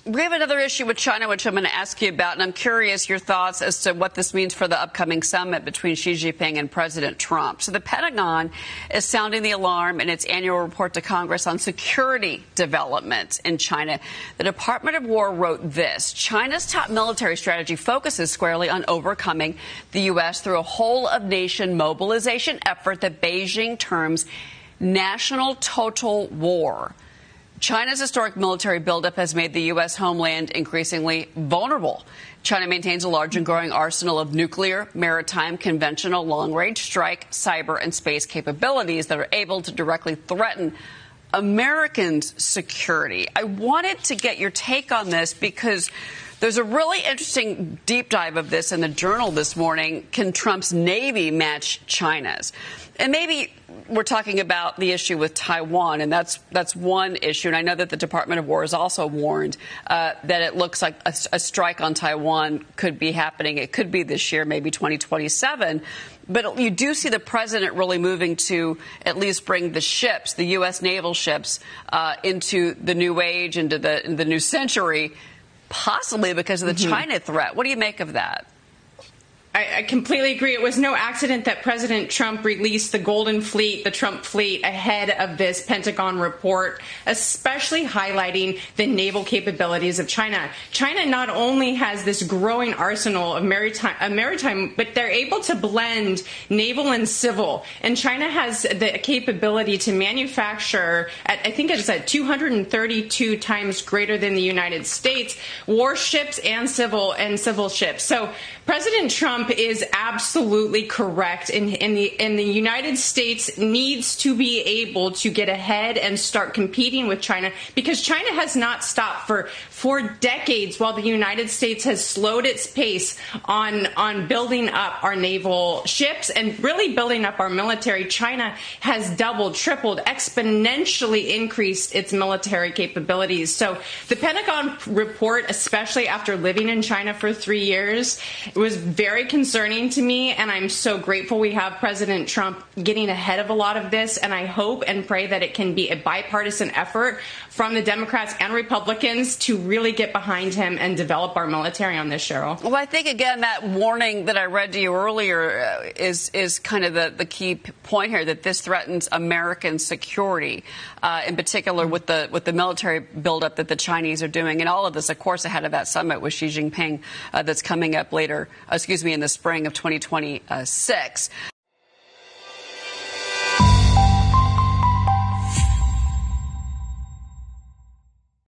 We have another issue with China, which I'm going to ask you about, and I'm curious your thoughts as to what this means for the upcoming summit between Xi Jinping and President Trump. So the Pentagon is sounding the alarm in its annual report to Congress on security developments in China. The Department of War wrote this: China's top military strategy focuses squarely on overcoming the U.S. through a whole-of-nation mobilization effort that Beijing terms national total war. China's historic military buildup has made the U.S. homeland increasingly vulnerable. China maintains a large and growing arsenal of nuclear, maritime, conventional, long-range strike, cyber, and space capabilities that are able to directly threaten Americans' security. I wanted to get your take on this because there's a really interesting deep dive of this in the Journal this morning. Can Trump's Navy match China's? And maybe we're talking about the issue with Taiwan, and that's one issue. And I know that the Department of War has also warned that it looks like a strike on Taiwan could be happening. It could be this year, maybe 2027. But you do see the president really moving to at least bring the ships, the U.S. naval ships, into the new age, into the new century, possibly because of the China threat. What do you make of that? I completely agree. It was no accident that President Trump released the Golden Fleet, the Trump fleet, ahead of this Pentagon report, especially highlighting the naval capabilities of China. China not only has this growing arsenal of maritime, but they're able to blend naval and civil. And China has the capability to manufacture, I think it's at 232 times greater than the United States, warships and civil ships. So President Trump is absolutely correct. In the United States needs to be able to get ahead and start competing with China, because China has not stopped for decades, while the United States has slowed its pace on building up our naval ships and really building up our military. China has doubled, tripled, exponentially increased its military capabilities. So the Pentagon report, especially after living in China for 3 years, it was very concerning to me, and I'm so grateful we have President Trump getting ahead of a lot of this, and I hope and pray that it can be a bipartisan effort from the Democrats and Republicans to really get behind him and develop our military on this, Cheryl. Well, I think, again, that warning that I read to you earlier is kind of the key point here, that this threatens American security, in particular with the military buildup that the Chinese are doing. And all of this, of course, ahead of that summit with Xi Jinping that's coming up in the spring of 2026.